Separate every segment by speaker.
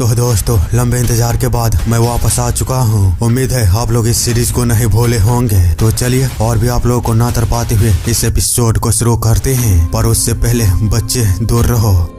Speaker 1: तो दोस्तों, लंबे इंतजार के बाद मैं वापस आ चुका हूँ। उम्मीद है आप लोग इस सीरीज को नहीं भूले होंगे। तो चलिए और भी आप लोगों को ना तर पाते हुए इस एपिसोड को शुरू करते हैं, पर उससे पहले बच्चे दूर रहो।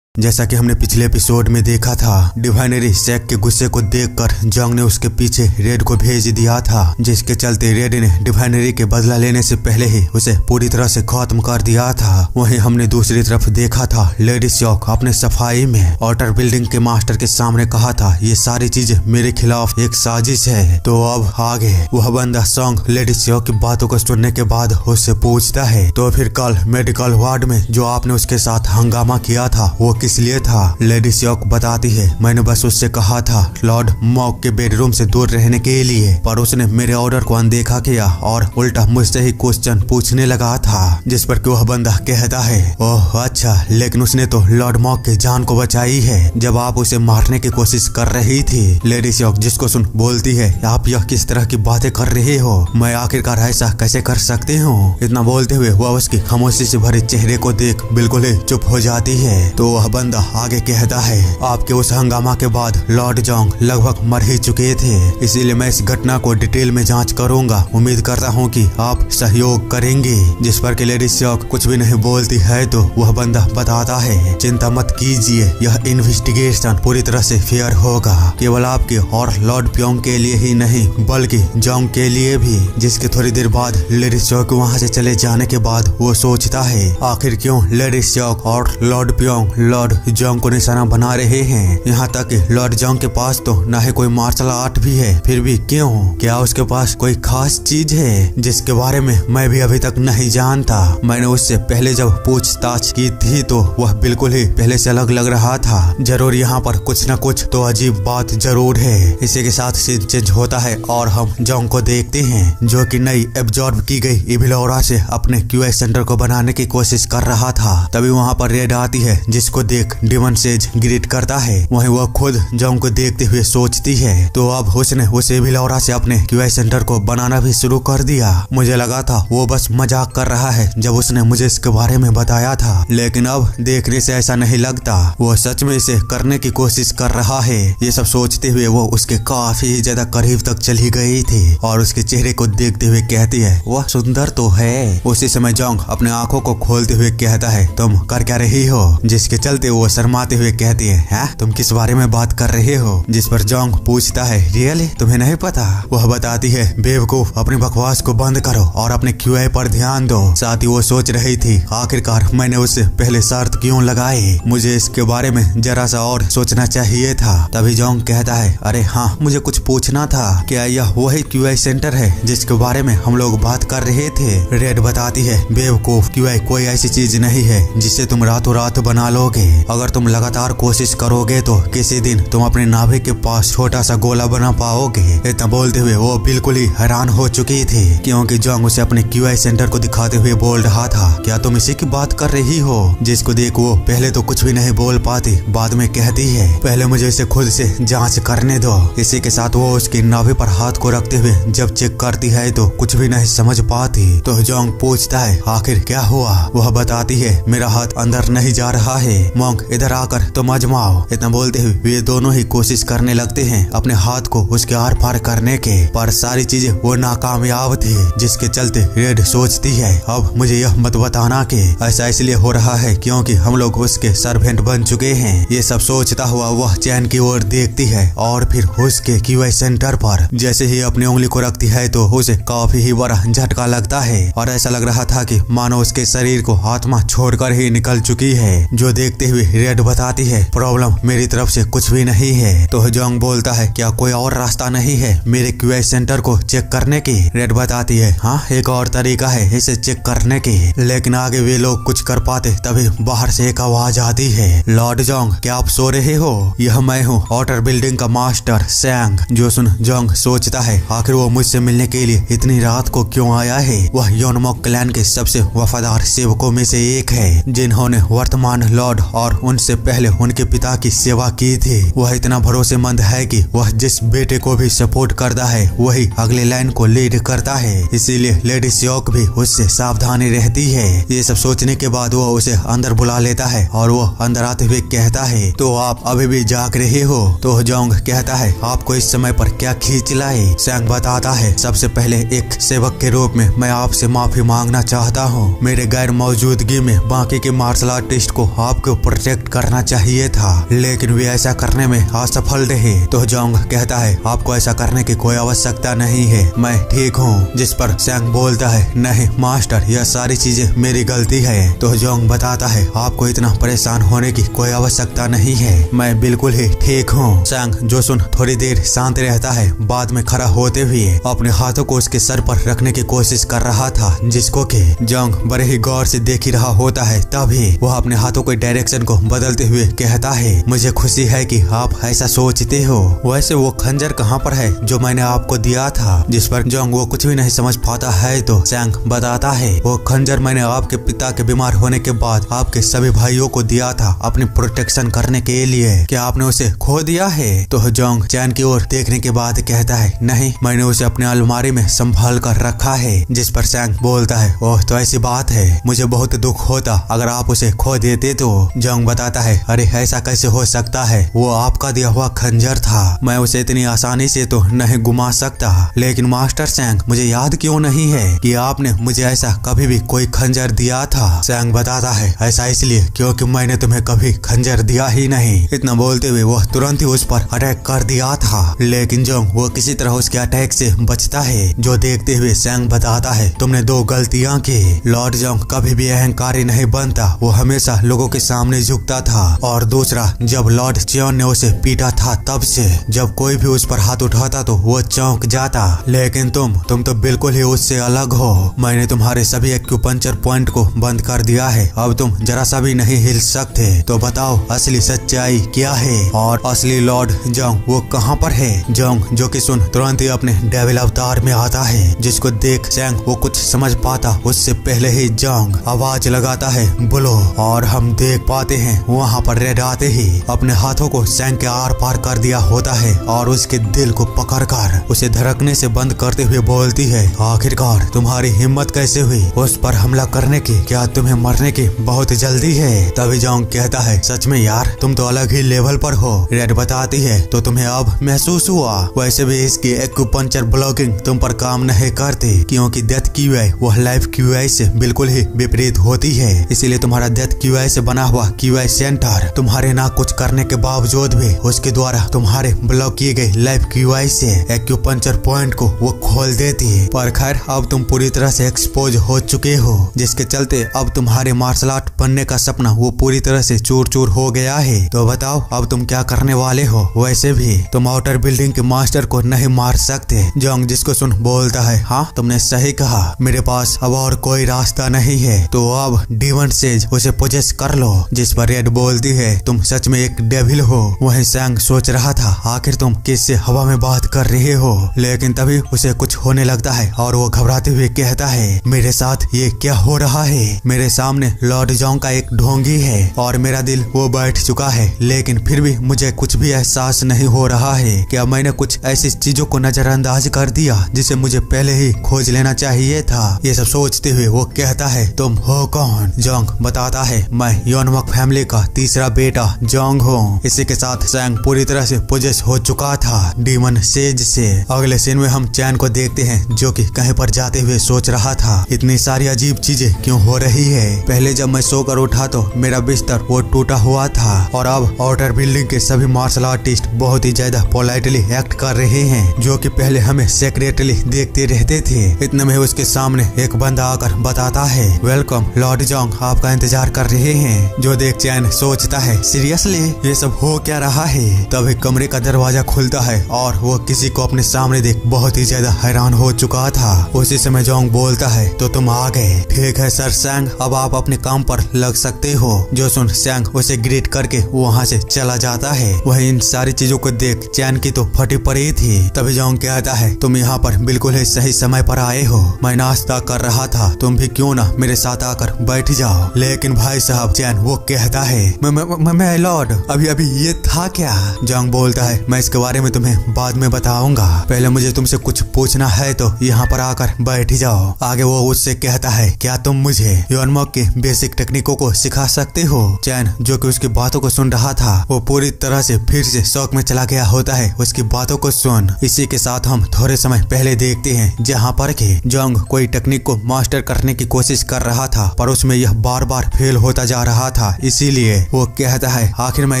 Speaker 1: जैसा कि हमने पिछले एपिसोड में देखा था, डिवाइनरी शैक के गुस्से को देखकर जंग ने उसके पीछे रेड को भेज दिया था, जिसके चलते रेड ने डिवाइनरी के बदला लेने से पहले ही उसे पूरी तरह से खत्म कर दिया था। वहीं हमने दूसरी तरफ देखा था, लेडी शॉक अपने सफाई में ऑटर बिल्डिंग के मास्टर के सामने कहा था, ये सारी चीजें मेरे खिलाफ एक साजिश है। तो अब आगे वह बंदा सॉन्ग लेडी शॉक की बातों को सुनने के बाद उससे पूछता है, तो फिर कल मेडिकल वार्ड में जो आपने उसके साथ हंगामा किया था वो किस लिए था? लेडी शॉक बताती है, मैंने बस उससे कहा था लॉर्ड मॉक के बेडरूम से दूर रहने के लिए, पर उसने मेरे ऑर्डर को अनदेखा किया और उल्टा मुझसे ही क्वेश्चन पूछने लगा था। जिस पर कि वह बंदा कहता है, ओह अच्छा, लेकिन उसने तो लॉर्ड मॉक के जान को बचाई है जब आप उसे मारने की कोशिश कर रही थी। लेडी शॉक जिसको सुन बोलती है, आप यह किस तरह की बातें कर रहे हो? मैं आखिरकार ऐसा कैसे कर सकती हूँ? इतना बोलते हुए वह उसकी खामोशी से भरे चेहरे को देख बिल्कुल ही चुप हो जाती है। तो वह बंदा आगे कहता है, आपके उस हंगामा के बाद लॉर्ड जोंग लगभग मर ही चुके थे, इसीलिए मैं इस घटना को डिटेल में जांच करूंगा। उम्मीद करता हूं कि आप सहयोग करेंगे। जिस पर कि लेडी शॉक कुछ भी नहीं बोलती है तो वह बंदा बताता है, चिंता मत कीजिए, यह इन्वेस्टिगेशन पूरी तरह से फेयर होगा, केवल आपके और लॉर्ड प्योंग के लिए ही नहीं बल्कि जोंग के लिए भी। जिसके थोड़ी देर बाद लेडी शॉक वहाँ से चले जाने के बाद वो सोचता है, आखिर क्यों लेडी शॉक और लॉर्ड प्योंग लॉर्ड जोंग को निशाना बना रहे हैं? यहाँ तक कि लॉर्ड जोंग के पास तो न ही कोई मार्शल आर्ट भी है, फिर भी क्यों? क्या उसके पास कोई खास चीज है जिसके बारे में मैं भी अभी तक नहीं जानता? मैंने उससे पहले जब पूछताछ की थी तो वह बिल्कुल ही पहले से अलग लग रहा था। जरूर यहाँ पर कुछ न कुछ तो अजीब बात जरूर है। इसी के साथ सीन चेंज होता है और हम जोंग को देखते हैं जो कि नई एब्जॉर्ब की गई इविल ऑरा से अपने क्यूआई सेंटर को बनाने की कोशिश कर रहा था। तभी वहाँ पर रेड आती है, जिसको देख डिमन सेज ग्रीट करता है। वहीं वह खुद जोंग को देखते हुए सोचती है, तो अब उसने उस इविल ऑरा से अपने क्यूआई सेंटर को बनाना भी शुरू कर दिया। मुझे लगा था वो बस मजाक कर रहा है जब उसने मुझे इसके बारे में बताया था, लेकिन अब देखने से ऐसा नहीं लगता, वो सच में इसे करने की कोशिश कर रहा है। ये सब सोचते हुए वो उसके काफी ज्यादा करीब तक चली गई थी और उसके चेहरे को देखते हुए कहती है, वह सुंदर तो है। उसी समय जोंग अपने आंखों को खोलते हुए कहता है, तुम कर क्या रही हो? जिसके चलते वो शर्माते हुए कहती है, तुम किस बारे में बात कर रहे हो? जिस पर जोंग पूछता है, रियली तुम्हें नहीं पता? वह बताती है, बेवकूफ, अपनी बकवास को बंद करो और अपने क्यूआई पर ध्यान दो। साथ ही वो सोच रही थी, आखिरकार मैंने उससे पहले शर्त क्यों लगाई? मुझे इसके बारे में जरा सा और सोचना चाहिए था। तभी जोंग कहता है, अरे हाँ, मुझे कुछ पूछना था, क्या यह वही क्यूआई सेंटर है जिसके बारे में हम लोग बात कर रहे थे? रेड बताती है, बेवकूफ, क्यूआई कोई ऐसी चीज नहीं है जिसे तुम रातों रात बना लोगे। अगर तुम लगातार कोशिश करोगे तो किसी दिन तुम अपने नाभि के पास छोटा सा गोला बना पाओगे। इतना बोलते हुए वो बिल्कुल ही हैरान हो चुकी थी, क्योंकि जोंग उसे अपने क्यूआई सेंटर को दिखाते हुए बोल रहा था, क्या तुम इसी की बात कर रही हो? जिसको देख वो पहले तो कुछ भी नहीं बोल पाती, बाद में कहती है, पहले मुझे इसे खुद से जांच करने दो। इसी के साथ वो उसकी नाभि पर हाथ को रखते हुए जब चेक करती है तो कुछ भी नहीं समझ पाती। तो जोंग पूछता है, आखिर क्या हुआ? वह बताती है, मेरा हाथ अंदर नहीं जा रहा है, मॉन्क इधर आकर तुम आजमाओ। इतना बोलते हुए वे दोनों ही कोशिश करने लगते हैं अपने हाथ को उसके आर पार करने के, पर सारी चीजें वो नाकामयाब थी। जिसके चलते रेड सोचती है, अब मुझे यह मत बताना कि ऐसा इसलिए हो रहा है क्योंकि हम लोग उसके सर्वेंट बन चुके हैं। ये सब सोचता हुआ वह चैन की ओर देखती है और फिर उसके क्यूआई सेंटर पर जैसे ही अपनी उंगली को रखती है तो उसे काफी ही बड़ा झटका लगता है और ऐसा लग रहा था कि मानो उसके शरीर को आत्मा छोड़कर ही निकल चुकी है। जो देखते हुए रेड बताती है, प्रॉब्लम मेरी तरफ से कुछ भी नहीं है। तो जोंग बोलता है, क्या कोई और रास्ता नहीं है मेरे क्यूआई सेंटर को चेक करने की? रेड बताती है, हाँ, एक और तरीका है इसे चेक करने की, लेकिन आगे वे लोग कुछ कर पाते तभी बाहर से एक आवाज आती है, लॉर्ड जोंग, क्या आप सो रहे हो? यह मैं हूँ, ऑटर बिल्डिंग का मास्टर सैंग। जो सुन जोंग सोचता है, आखिर वो मुझसे मिलने के लिए इतनी रात को क्यों आया है? वह योनमॉक क्लैन के सबसे वफादार सेवकों में से एक है, जिन्होंने वर्तमान लॉर्ड और उनसे पहले उनके पिता की सेवा की थी। वह इतना भरोसेमंद है कि वह जिस बेटे को भी सपोर्ट करता है वही अगले लाइन को लीड करता है, इसीलिए लेडी श्योक भी उससे सावधानी रहती है। ये सब सोचने के बाद वो उसे अंदर बुला लेता है और वो अंदर आते हुए कहता है, तो आप अभी भी जाग रहे हो? तो जोंग कहता है, आपको इस समय पर क्या खींच लाए? सैंग बताता है, सबसे पहले एक सेवक के रूप में मैं आपसे माफी मांगना चाहता हूँ। मेरे गैर मौजूदगी में बाकी के मार्शल आर्टिस्ट को आपको प्रोटेक्ट करना चाहिए था, लेकिन वे ऐसा करने में असफल रहे। तो जोंग कहता है, आपको ऐसा करने की कोई आवश्यकता नहीं है, मैं ठीक हूँ। जिस पर सैंग बोलता है, नहीं मास्टर, यह सारी चीजें मेरी गलती है। तो जोंग बताता है, आपको इतना परेशान होने की कोई आवश्यकता नहीं है, मैं बिल्कुल ही ठीक हूँ। सैंग जो सुन थोड़ी देर शांत रहता है, बाद में खड़ा होते हुए अपने हाथों को उसके सर पर रखने की कोशिश कर रहा था, जिसको कि जोंग बड़े ही गौर से देख ही रहा होता है। तभी वह अपने हाथों के डायरेक्शन को बदलते हुए कहता है, मुझे खुशी है कि आप ऐसा सोचते हो। वैसे वो खंजर कहाँ पर है जो मैंने आपको दिया था? जिस पर जोंग वो कुछ भी नहीं समझ पाता है। तो सैंग बताता है, वो खंजर मैंने आपके पिता के बीमार होने के बाद आपके सभी भाइयों को दिया था अपनी प्रोटेक्शन करने के लिए। क्या आपने उसे खो दिया है? तो जोंग चैन की ओर देखने के बाद कहता है, नहीं, मैंने उसे अपने अलमारी में संभाल कर रखा है। जिस पर सैंग बोलता है, ओह तो ऐसी बात है, मुझे बहुत दुख होता अगर आप उसे खो देते। तो जोंग बताता है, अरे ऐसा कैसे हो सकता है, वो आपका दिया हुआ खंजर था, मैं उसे इतनी आसानी से तो नहीं गुमा सकता। लेकिन मास्टर सैंग, मुझे याद क्यों नहीं है कि आपने मुझे ऐसा कभी भी कोई खंजर दिया था? सैंग बताता है, ऐसा इसलिए क्योंकि मैंने तुम्हें कभी खंजर दिया ही नहीं। इतना बोलते हुए वो तुरंत ही उस पर अटैक कर दिया था, लेकिन जोंग वो किसी तरह उसके अटैक से बचता है। जो देखते हुए सैंग बताता है, तुमने दो गलतियां की। लॉर्ड जोंग कभी भी अहंकारी नहीं बनता, वो हमेशा लोगों के सामने झुकता था। और दूसरा, जब लॉर्ड चियोन ने उसे पीटा था तब से जब कोई भी उस पर हाथ उठाता तो वो चौंक जाता, लेकिन तुम तो बिल्कुल ही उससे अलग हो। मैंने तुम्हारे सभी एक्यूपंक्चर पॉइंट को बंद कर दिया है, अब तुम जरा सा भी नहीं हिल सकते। तो बताओ असली सच्चाई क्या है और असली लॉर्ड जोंग वो कहाँ पर है? जोंग जो कि सुन तुरंत ही अपने डेविल अवतार में आता है, जिसको देख सैंग वो कुछ समझ पाता उससे पहले ही जोंग आवाज लगाता है, बोलो। और हम देख पाते हैं वहाँ पर रेड आते ही अपने हाथों को सैंग के आर पार कर दिया होता है और उसके दिल को पकड़कर उसे धड़कने से बंद करते हुए बोलती है, आखिरकार तुम्हारी हिम्मत कैसे हुई उस पर हमला करने की? क्या तुम्हें मरने की बहुत जल्दी है? तभी जोंग कहता है, सच में यार, तुम तो अलग ही लेवल पर हो। रेड बताती है, तो तुम्हें अब महसूस हुआ? वैसे भी इसकी एक्यूपंक्चर ब्लॉकिंग तुम पर काम नहीं करती, क्योंकि डेथ क्यूआई वह लाइफ क्यूआई से बिल्कुल ही विपरीत होती है। इसीलिए तुम्हारा डेथ क्यूआई से बना हुआ क्यूआई सेंटर तुम्हारे ना कुछ करने के बावजूद भी उसके द्वारा तुम्हारे ब्लॉक किए गए लाइफ क्यूआई से एक्यूपंक्चर पॉइंट को वो खोल देती है। पर खैर अब तुम पूरी तरह से एक्सपोज हो चुके हो, जिसके चलते अब तुम्हारे मार्शल आर्ट बनने का सपना वो पूरी तरह से चूर चूर हो गया है। तो बताओ अब तुम क्या करने वाले हो? वैसे भी तुम आउटर बिल्डिंग के मास्टर को नहीं मार सकते। जोंग जिसको सुन बोलता है, हाँ तुमने सही कहा, मेरे पास अब और कोई रास्ता नहीं है, तो अब डीमन सेज उसे पोजेस कर लो। जिस पर रेड बोलती है, तुम सच में एक डेविल हो। वहीं सैंग सोच रहा था, आखिर तुम किससे हवा में बात कर रहे हो? लेकिन तभी उसे कुछ होने लगता है और वो घबराते हुए कहता है, मेरे साथ ये क्या हो रहा है? मेरे सामने लॉर्ड जोंग का एक ढोंगी है और मेरा दिल वो बैठ चुका है, लेकिन फिर भी मुझे कुछ भी एहसास नहीं हो रहा है। क्या मैंने कुछ ऐसी चीजों को नजरअंदाज कर दिया जिसे मुझे पहले ही खोज लेना चाहिए था? ये सब सोचते हुए वो कहता है, तुम हो कौन? जोंग बताता है, मैं योनमक फैमिली का तीसरा बेटा जोंग हूँ। इसी के साथ सैंग पूरी तरह से पोजेस हो चुका था डीमन सेज से। अगले सीन में हम चैन को देखते हैं जो कि कहीं पर जाते हुए सोच रहा था, इतनी सारी अजीब चीजें क्यों हो रही है? पहले जब मैं सोकर उठा तो मेरा बिस्तर वो टूटा हुआ था और अब आउटर बिल्डिंग के सभी मार्शल आर्टिस्ट बहुत ही ज्यादा पोलाइटली एक्ट कर रहे हैं, जो कि पहले हमें सेक्रेटली देखते रहते थे। इतने में उसके सामने एक बंदा आकर बताता है, वेलकम लॉर्ड जोंग, आपका इंतजार कर रहे हैं। जो देख चैन सोचता है, सीरियसली ये सब हो क्या रहा है? तभी कमरे का दरवाजा खुलता है और वो किसी को अपने सामने देख बहुत ही ज्यादा हैरान हो चुका था। उसी समय जोंग बोलता है, तो तुम आ गए, ठीक है सर सैंग, अब आप अपने काम पर लग सकते हो। जो सुन सैंग उसे ग्रीट करके वहाँ से चला जाता है। वही इन सारी चीजों को देख चैन की तो फटी पड़ी थी। तभी जोंग कहता है, तुम यहाँ पर बिल्कुल ही सही समय पर आए हो, मैं नाश्ता कर रहा था, तुम भी क्यों ना मेरे साथ आकर बैठ जाओ। लेकिन भाई साहब चैन वो कहता है मैं लॉर्ड अभी अभी ये था क्या? जंग बोलता है मैं इसके बारे में तुम्हें बाद में बताऊंगा, पहले मुझे तुमसे कुछ पूछना है तो यहाँ पर आकर बैठ जाओ। आगे वो उससे कहता है क्या तुम मुझे योनमॉक के बेसिक टेक्निकों को सिखा सकते हो? चैन जो कि उसकी बातों को सुन रहा था वो पूरी तरह से फिर से शौक में चला गया होता है उसकी बातों को सुन। इसी के साथ हम थोड़े समय पहले देखते हैं जहाँ पर के जंग कोई टेक्निक को मास्टर करने की कोशिश कर रहा था पर उसमें यह बार बार फेल होता जा रहा था, इसीलिए वो कहता है आखिर मैं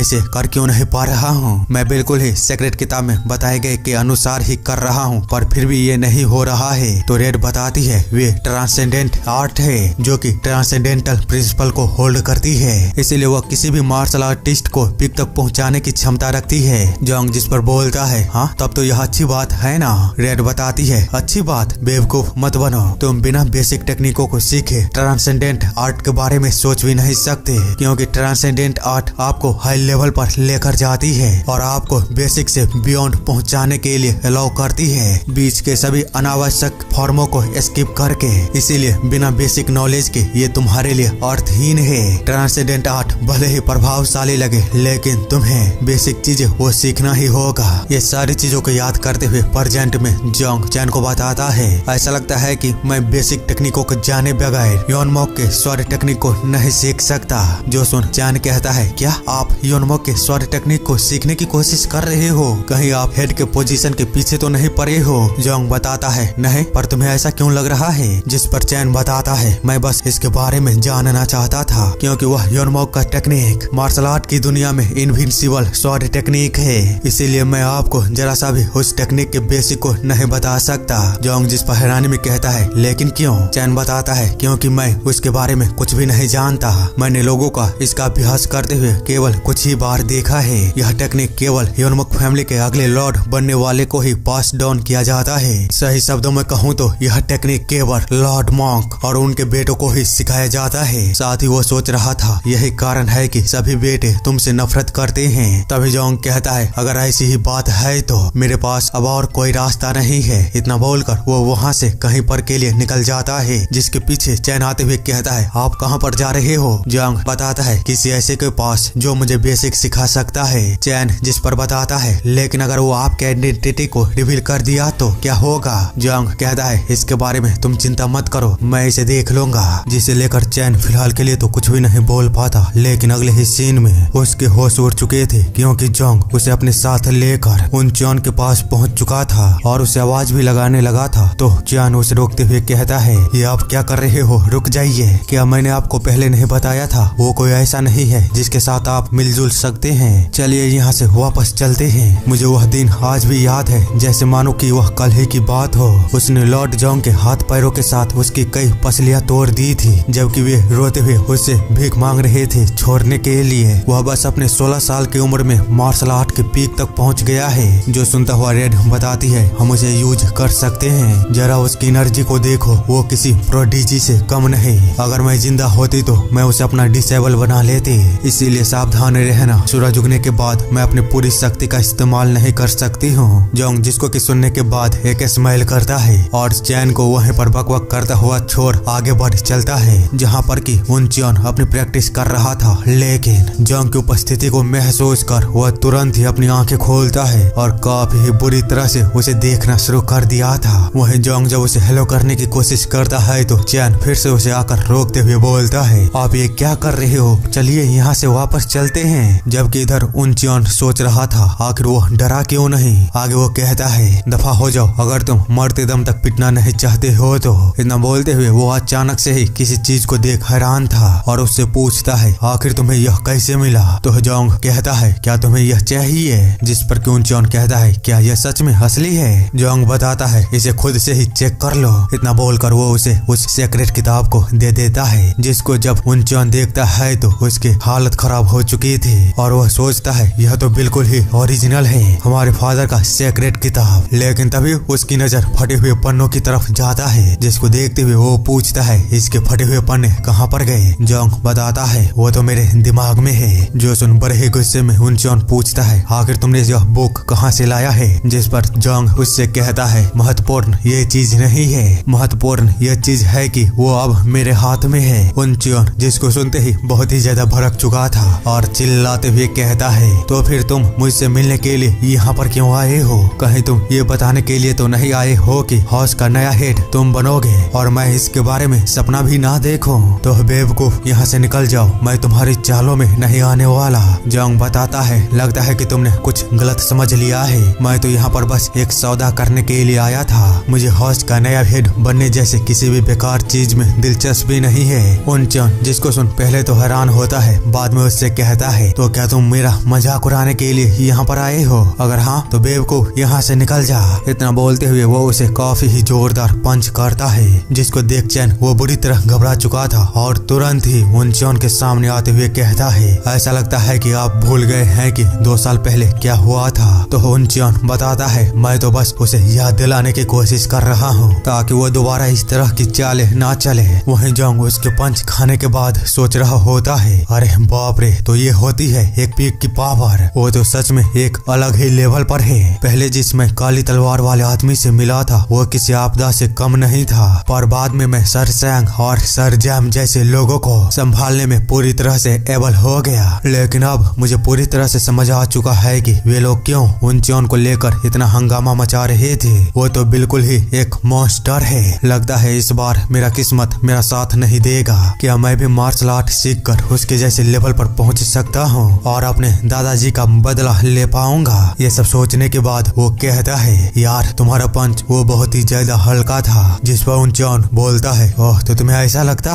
Speaker 1: इसे कर क्यों नहीं पा रहा हूँ? मैं बिल्कुल ही सीक्रेट किताब में बताए गए के अनुसार ही कर रहा हूँ पर फिर भी ये नहीं हो रहा है। तो रेड बताती है वे ट्रांसेंडेंट आर्ट है जो कि ट्रांसेंडेंटल प्रिंसिपल को होल्ड करती है, इसीलिए वो किसी भी मार्शल आर्टिस्ट को पीक तक पहुँचाने की क्षमता रखती है। जंग जिस पर बोलता है हाँ तब तो यह अच्छी बात है ना? रेड बताती है अच्छी बात, बेवकूफ मत बनो, तुम बिना बेसिक टेक्निकों को सीखे ट्रांसेंडेंट आर्ट के बारे में सोच भी नहीं सकते, क्योंकि ट्रांसेंडेंट आर्ट आपको हाई लेवल पर लेकर जाती है और आपको बेसिक से बियॉन्ड पहुंचाने के लिए अलाउ करती है, बीच के सभी अनावश्यक फॉर्मों को स्किप करके। इसीलिए बिना बेसिक नॉलेज के ये तुम्हारे लिए अर्थहीन है। ट्रांसेंडेंट आर्ट भले ही प्रभावशाली लगे लेकिन तुम्हें बेसिक चीजें वो सीखना ही होगा। ये सारी चीजों को याद करते हुए प्रेजेंट में जंग चैन को बताता है ऐसा लगता है कि मैं बेसिक टेक्निकों को जाने बगैर योनमॉक के स्वॉर्ड टेक्निक को नहीं सीख सकता। जो सुन चैन कहता है क्या आप योनमॉक के स्वॉर्ड टेक्निक को सीखने की कोशिश कर रहे हो? कहीं आप हेड के पोजीशन के पीछे तो नहीं पड़े हो? जंग बताता है नहीं, पर तुम्हें ऐसा क्यों लग रहा है? जिस पर चैन बताता है मैं बस इसके बारे में जानना चाहता था क्योंकि वह योनमॉक का टेक्निक मार्शल आर्ट की दुनिया में इनविंसिबल स्वॉर्ड टेक्निक है, इसीलिए मैं आपको जरा सा भी उस टेक्निक के बेसिक को नहीं बता सकता। जंग जिस पर हैरानी में कहता है लेकिन क्यों? चैन बताता है क्योंकि मैं उसके बारे में कुछ भी नहीं जानता, मैंने लोगों का इसका अभ्यास करते हुए केवल कुछ ही बार देखा है। यह टेक्निक केवल योनमॉक फैमिली के अगले लॉर्ड बनने वाले को ही पास डाउन किया जाता है। सही शब्दों में कहूँ तो यह टेक्निक केवल लॉर्ड मॉन्क और उनके बेटों को ही सिखाया जाता है। साथ ही वो सोच रहा था यही कारण है कि सभी बेटे तुमसे नफरत करते हैं। तभी जॉन्ग कहता है अगर ऐसी ही बात है तो मेरे पास अब और कोई रास्ता नहीं है। इतना बोलकर वो वहाँ से कहीं पर के लिए निकल जाता है, जिसके पीछे चैन आते हुए कहता है आप कहाँ पर जा रहे हो? जंग बताता है किसी ऐसे के पास जो मुझे बेसिक सिखा सकता है। चैन जिस पर बताता है लेकिन अगर वो आपके आइडेंटिटी को रिवील कर दिया तो क्या होगा? जंग कहता है इसके बारे में तुम चिंता मत करो, मैं इसे देख लूंगा। जिसे लेकर चैन फिलहाल के लिए तो कुछ भी नहीं बोल पाता, लेकिन अगले ही सीन में उसके होश उड़ चुके थे क्योंकि जंग उसे अपने साथ लेकर उन चैन के पास पहुंच चुका था और उसे आवाज भी लगाने लगा था। तो चैन उसे रोकते हुए कहता है ये आप क्या कर रहे हो? रुक जाइए, क्या मैंने आपको पहले नहीं बताया था वो कोई ऐसा नहीं है जिसके साथ आप मिलजुल सकते हैं। चलिए यहाँ से वापस चलते हैं। मुझे वह दिन आज भी याद है जैसे मानो कि वह कल ही की बात हो। उसने लॉर्ड जंग के हाथ पैरों के साथ उसकी कई पसलियां तोड़ दी थी जबकि वे रोते हुए उससे भीख मांग रहे थे छोड़ने के लिए। वह बस अपने 16 साल की उम्र में मार्शल आर्ट के पीक तक पहुंच गया है। जो सुनता हुआ रेड बताती है हम उसे यूज कर सकते हैं, जरा उसकी एनर्जी को देखो, वो किसी प्रोडिजी से कम नहीं। अगर मैं जिंदा होती तो मैं उसे अपना डिसेबल बना लेती, इसीलिए सावधान रहना। सूरज उगने के बाद मैं अपनी पूरी शक्ति का इस्तेमाल नहीं कर सकती हूँ। जोंग जिसको कि सुनने के बाद एक स्माइल करता है और चैन को वहीं पर बकबक करता हुआ छोड़ आगे बढ़ चलता है जहाँ पर कि उनचन अपनी प्रैक्टिस कर रहा था। लेकिन जोंग की उपस्थिति को महसूस कर वह तुरंत ही अपनी आंखें खोलता है और काफी बुरी तरह से उसे देखना शुरू कर दिया था। वहीं जोंग जब उसे हेलो करने की कोशिश करता है तो चैन फिर से उसे आकर रोकते हुए बोलता है आप ये क्या कर रहे हो? चलिए यहाँ से वापस चलते हैं। जबकि इधर उनचन सोच रहा था आखिर वो डरा क्यों नहीं। आगे वो कहता है दफा हो जाओ, अगर तुम मरते दम तक पिटना नहीं चाहते हो तो। इतना बोलते हुए वो अचानक से ही किसी चीज को देख हैरान था और उससे पूछता है आखिर तुम्हें यह कैसे मिला? तो जोंग कहता है क्या तुम्हें यह चाहिए? जिस पर उनचन कहता है क्या यह सच में असली है? जोंग बताता है इसे खुद से ही चेक कर लो। इतना बोलकर वो उसे उस सीक्रेट किताब को दे देता है, जिसको जब उनचन देखता है तो उसकी हालत खराब हो चुकी थी और वह सोचता है यह तो बिल्कुल ही ओरिजिनल है, हमारे फादर का सीक्रेट किताब। लेकिन तभी उसकी नजर फटे हुए पन्नों की तरफ जाता है, जिसको देखते हुए वो पूछता है इसके फटे हुए पन्ने कहाँ पर गए? जोंग बताता है वो तो मेरे दिमाग में है। जो सुन बड़े ही गुस्से में उनचन पूछता है आखिर तुमने यह बुक कहाँ से लाया है? जिस पर जोंग उससे कहता है महत्वपूर्ण ये चीज नहीं है, महत्वपूर्ण यह चीज है कि वो अब मेरे हाथ में है। उनचन जिसको सुनते ही बहुत ही ज्यादा भड़क चुका था और चिल्लाते हुए कहता है, तो फिर तुम मुझसे मिलने के लिए यहाँ पर क्यों आए हो? कहीं तुम ये बताने के लिए तो नहीं आए हो कि हाउस का नया हेड तुम बनोगे और मैं इसके बारे में सपना भी ना देखूं? तो बेवकूफ, यहाँ से निकल जाओ, मैं तुम्हारी चालों में नहीं आने वाला। जोंग बताता है, लगता है कि तुमने कुछ गलत समझ लिया है। मैं तो यहाँ पर बस एक सौदा करने के लिए आया था। मुझे हाउस का नया हेड बनने जैसे किसी भी बेकार चीज में दिलचस्पी नहीं है। उनचन जिसको सुन पहले तो हैरान होता है, बाद में उससे कहता है, तो क्या तुम मेरा मजाक उड़ाने के लिए यहाँ पर आए हो? अगर हाँ तो बेवकूफ यहाँ से निकल जा। इतना बोलते हुए वो उसे काफी ही जोरदार पंच करता है, जिसको देख चैन वो बुरी तरह घबरा चुका था और तुरंत ही उनचन के सामने आते हुए कहता है, ऐसा लगता है कि आप भूल गए हैं कि 2 साल पहले क्या हुआ था। तो उनचन बताता है, मैं तो बस उसे याद दिलाने की कोशिश कर रहा हूँ ताकि वो दोबारा इस तरह की चालें ना चले। वहीं जोंग उसके पंच खाने के बाद सोच रहा होता है, अरे बाप रे, तो ये होती है एक पीक की पावर। वो तो सच में एक अलग ही लेवल पर है। पहले जिसमें काली तलवार वाले आदमी से मिला था वो किसी आपदा से कम नहीं था, पर बाद में मैं सर सैंग और सर जैम जैसे लोगों को संभालने में पूरी तरह से एबल हो गया। लेकिन अब मुझे पूरी तरह से समझ आ चुका है कि वे लोग क्यों उनचन को लेकर इतना हंगामा मचा रहे थे। वो तो बिल्कुल ही एक मॉन्स्टर है। लगता है इस बार मेरा किस्मत मेरा साथ नहीं देगा। क्या मैं भी मार्शल आर्ट सीख कर उसके जैसे लेवल पर पहुंच सकता हूँ और अपने दादाजी का बदला ले पाऊंगा? ये सब सोचने के बाद वो कहता है, यार तुम्हारा पंच वो बहुत ही ज्यादा हल्का था। जिस पर उनचन बोलता है, ओह तो तुम्हें ऐसा लगता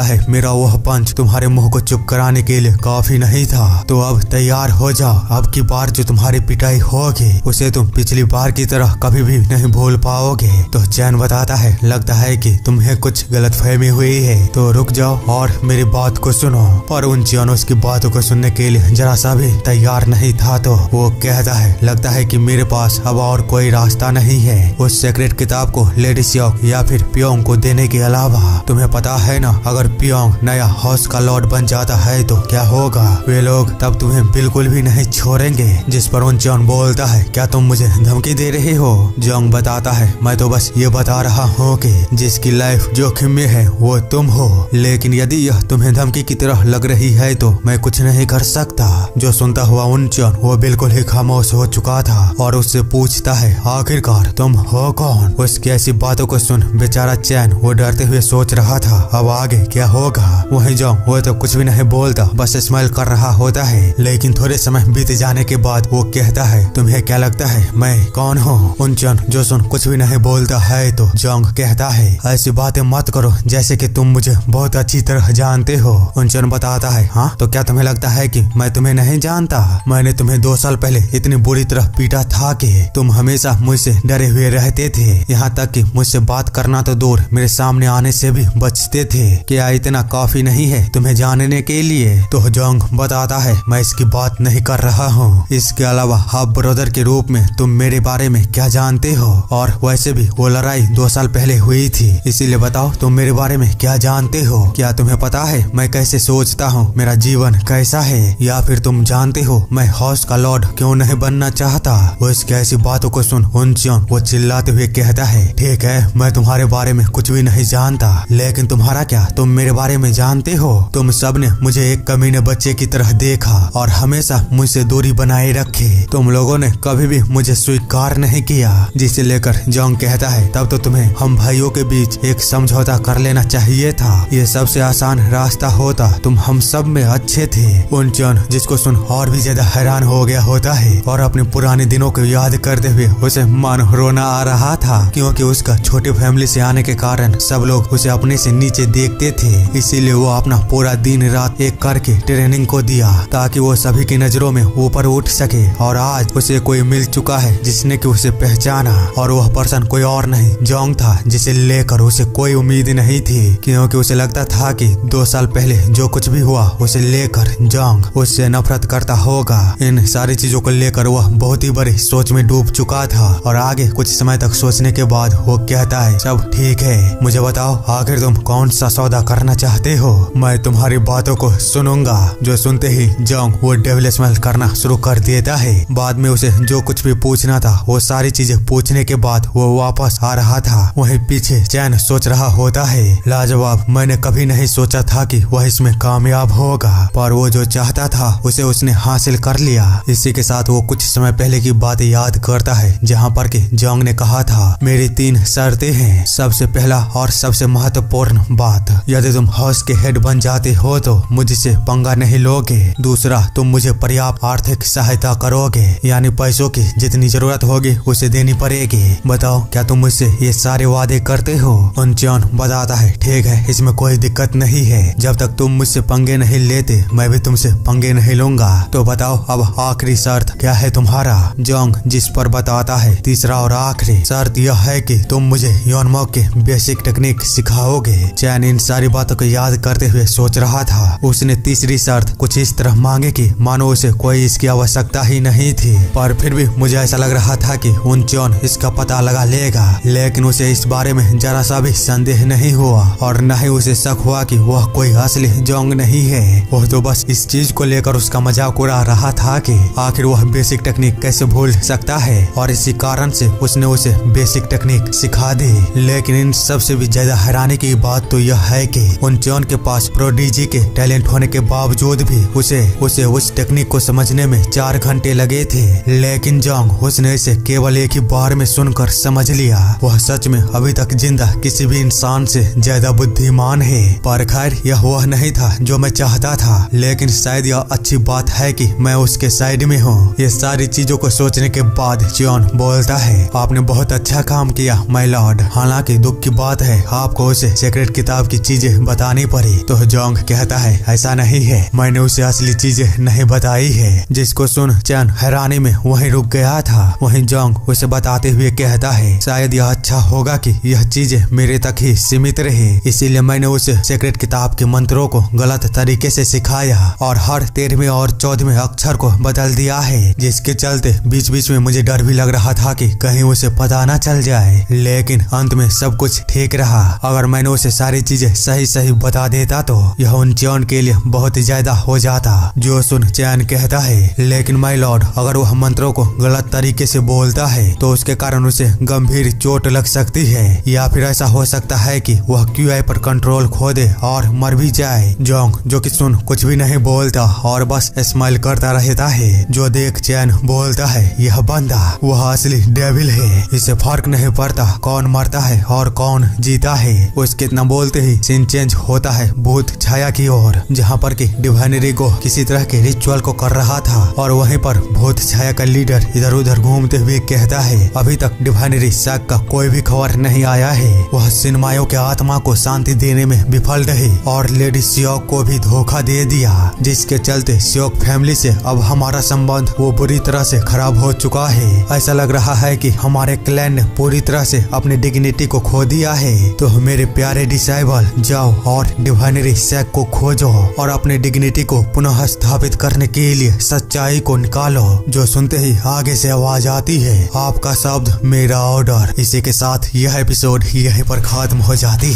Speaker 1: है मेरा वह पंच तुम्हारे मुंह को चुप कराने के लिए काफी नहीं था। तो अब तैयार हो जाओ, अब की बार जो तुम्हारी पिटाई होगी उसे तुम पिछली बार की तरह कभी भी नहीं भूल पाओगे। तो चैन बताता है, लगता है कि तुम्हें कुछ गलतफहमी हुई है, तो रुक जाओ और मेरी बात को सुनो। पर उनचन उसकी बातों को सुनने के लिए जरा सा भी तैयार नहीं था। तो वो कहता है, लगता है कि मेरे पास अब और कोई रास्ता नहीं है उस सीक्रेट किताब को लेडी सियोक या फिर पियोंग को देने के अलावा। तुम्हें पता है ना, अगर पियोंग नया हाउस का लॉर्ड बन जाता है तो क्या होगा? वे लोग तब तुम्हें बिल्कुल भी नहीं छोड़ेंगे। जिस पर उनचन बोलता है, क्या तुम मुझे धमकी दे रहे हो? जोंग बताता है, मैं तो बस ये बता रहा हूँ कि जिसकी लाइफ जोखिम में है वो तुम हो, लेकिन यदि यह तुम्हें धमकी की तरह लग रही है तो मैं कुछ नहीं कर सकता। जो सुनता हुआ उनचन वो बिल्कुल ही खामोश हो चुका था और उससे पूछता है, आखिरकार तुम हो कौन? उसकी ऐसी बातों को सुन बेचारा चैन वो डरते हुए सोच रहा था अब आगे क्या होगा। वहीं जोंग वो तो कुछ भी नहीं बोलता, बस स्माइल कर रहा होता है। लेकिन थोड़े समय बीत जाने के बाद वो कहता है, तुम्हें क्या लगता है मैं कौन हूँ? उनचन जो सुन कुछ भी नहीं बोलता है। तो जोंग कहता है, ऐसी बातें मत करो जैसे कि तुम मुझे बहुत अच्छी तरह जानते हो। उनचन बताता है, हाँ तो क्या तुम्हें लगता है कि मैं तुम्हें नहीं जानता? मैंने तुम्हें 2 साल पहले इतनी बुरी तरह पीटा था कि तुम हमेशा मुझसे डरे हुए रहते थे, यहाँ तक कि मुझसे बात करना तो दूर मेरे सामने आने से भी बचते थे। क्या इतना काफी नहीं है तुम्हें जानने के लिए? तो जोंग बताता है, मैं इसकी बात नहीं कर रहा हूँ। इसके अलावा हाफ ब्रदर के रूप में तुम मेरे बारे में क्या जानते हो? और वैसे भी वो लड़ाई 2 साल पहले हुई थी, इसीलिए बताओ तुम मेरे बारे में क्या जानते हो? क्या तुम्हें पता है मैं कैसे सोचता हूँ, मेरा जीवन कैसा है? या फिर तुम जानते हो मैं हाउस का लॉर्ड क्यों नहीं बनना चाहता? वो इसकी ऐसी बातों को सुन उनचन वो चिल्लाते हुए कहता है, ठीक है मैं तुम्हारे बारे में कुछ भी नहीं जानता, लेकिन तुम्हारा क्या, तुम मेरे बारे में जानते हो? तुम सबने मुझे एक कमीने बच्चे की तरह देखा और हमेशा मुझसे दूरी बनाए रखे। तुम लोगों ने कभी भी मुझे स्वीकार नहीं किया। जिसे लेकर जोंग कहता है, तब तो तुम्हें हम भाइयों के बीच एक समझौता कर लेना चाहिए था। ये सबसे आसान रास्ता होता, तुम हम सब में अच्छे थे। उनचन जिसको सुन और भी ज्यादा हैरान हो गया होता है और अपने पुराने दिनों को याद करते हुए उसे मानो रोना आ रहा था, क्योंकि उसका छोटी फैमिली से आने के कारण सब लोग उसे अपने से नीचे देखते थे। इसीलिए वो अपना पूरा दिन रात एक करके ट्रेनिंग को दिया ताकि वो सभी की नजरों में ऊपर उठ सके। और आज उसे कोई मिल चुका है जिसने कि उसे पहचाना, और वह पर्सन कोई और नहीं जोंग था, जिसे लेकर उसे कोई उम्मीद नहीं थी, क्योंकि उसे लगता था कि 2 साल पहले जो कुछ भी हुआ उसे लेकर जोंग उससे नफरत करता होगा। इन सारी चीजों को लेकर वह बहुत ही बड़ी सोच में डूब चुका था और आगे कुछ समय तक सोचने के बाद वो कहता है, सब ठीक है, मुझे बताओ आखिर तुम कौन सा सौदा करना चाहते हो? मैं तुम्हारी बातों को सुनूंगा। जो सुनते ही जोंग वो डेविल स्माइल करना शुरू कर देता है। बाद में उसे जो कुछ भी पूछना था वो सारी चीजें पूछने के बाद वो वापस आ रहा था। वहीं पीछे चैन सोच रहा होता है, लाजवाब, मैंने कभी नहीं सोचा था कि वह इसमें कामयाब होगा, पर वो जो चाहता था उसे उसने हासिल कर लिया। इसी के साथ वो कुछ समय पहले की बात याद करता है, जहाँ पर कि जोंग ने कहा था मेरी 3 शर्तें हैं। सबसे पहला और सबसे महत्वपूर्ण बात, यदि तुम हाउस के हेड बन जाते हो तो मुझसे पंगा नहीं लोगे। दूसरा, तुम मुझे पर्याप्त आर्थिक सहायता करोगे, यानी पैसों की जितनी जरूरत होगी उसे देनी पड़ेगी। बताओ क्या तुम मुझसे ये सारे वादे करते हो? उनचन बताता है ठीक है, इसमें कोई दिक्कत नहीं है। जब तक तुम मुझसे पंगे नहीं लेते मैं भी तुमसे पंगे नहीं लूंगा। तो बताओ अब आखिरी शर्त क्या है तुम्हारा? जोंग जिस पर बताता है तीसरा और आखिरी शर्त यह है कि तुम मुझे योनमॉक के बेसिक टेक्निक सिखाओगे। चैन इन सारी बातों को याद करते हुए सोच रहा था। उसने तीसरी शर्त कुछ इस तरह मांगे कि मानो उसे कोई इसकी आवश्यकता ही नहीं थी, पर फिर भी मुझे ऐसा लग रहा था कि उनचन इसका पता लगा लेगा। लेकिन उसे इस बारे में जरा सा भी संदेह नहीं हुआ और न ही उसे शक हुआ कि वह कोई असली जोंग नहीं है। वह तो बस इस चीज को लेकर उसका मजाक उड़ा रहा था कि आखिर वह बेसिक टेक्निक कैसे भूल सकता है, और इसी कारण से उसने उसे बेसिक टेक्निक सिखा दी। लेकिन इन सबसे भी ज्यादा हैरानी की बात तो यह है कि उनचन के पास प्रोडिजी के टैलेंट होने के बावजूद भी उसे उस टेक्निक को समझने में 4 घंटे लगे थे। लेकिन जोंग उसने इसे केवल एक ही बार में सुनकर समझ लिया। वह सच में अभी तक जिंदा किसी भी इंसान से ज्यादा बुद्धिमान है। पर खैर यह वह नहीं था जो मैं चाहता था, लेकिन शायद यह अच्छी बात है कि मैं उसके साइड में हूँ। ये सारी चीजों को सोचने के बाद जोन बोलता है आपने बहुत अच्छा काम किया माय लॉर्ड। हालांकि दुख की बात है आपको उसे सीक्रेट किताब की चीजें बतानी पड़ी। तो जोंग कहता है ऐसा नहीं है, मैंने उसे असली चीजें नहीं बताई है। जिसको सुन चैन हैरानी में वहीं रुक गया था। वहीं जोंग उसे बताते हुए कहता है शायद यह अच्छा होगा कि यह चीजें मेरे तक ही सीमित रहे, इसीलिए मैंने उसे सीक्रेट किताब के मंत्रों को गलत तरीके से सिखाया और हर 13वें और 14वें अक्षर को बदल दिया है, जिसके चलते बीच बीच में मुझे डर भी लग रहा था कि कहीं उसे पता न चल जाए। लेकिन अंत में सब कुछ ठीक रहा। अगर मैंने उसे सारी चीजें सही बता देता तो यह उनचन के लिए बहुत ज्यादा हो जाता। जो सुन चैन कहता है लेकिन माय लॉर्ड अगर वह मंत्रों को गलत तरीके से बोलता है तो उसके कारण उसे गंभीर चोट लग सकती है, या फिर ऐसा हो सकता है कि वह क्यूआई पर कंट्रोल खो दे और मर भी जाए। जोंग जो कि सुन कुछ भी नहीं बोलता और बस स्माइल करता रहता है। जो देख चैन बोलता है यह बंदा वह असली डेविल है, इसे फर्क नहीं पड़ता कौन मरता है और कौन जीता है। उसके इतना बोलते ही सीन चेंज होता है भूत छाया की ओर, जहाँ पर कि डिवाइनरी को किसी तरह के रिचुअल को कर रहा था और वहीं पर भूत छाया का लीडर इधर उधर घूमते हुए कहता है अभी तक डिवाइनरी शक का कोई भी खबर नहीं आया है। वह सिनमायो के आत्मा को शांति देने में विफल रही और लेडी श्योक को भी धोखा दे दिया, जिसके चलते श्योक फैमिली से अब हमारा संबंध वो बुरी तरह से खराब हो चुका है। ऐसा लग रहा है कि हमारे क्लैन ने पूरी तरह से अपनी डिग्निटी को खो दिया है। तो मेरे प्यारे डिसाइबल जाओ और डिवाइनरी शक को खोजो और अपने डिग्निटी को पुनः स्थापित करने के लिए सच्चाई को निकालो। जो सुनते ही आगे से आवाज आती है आपका शब्द मेरा ऑर्डर। इसी के साथ यह एपिसोड यहीं पर खत्म हो जाती है।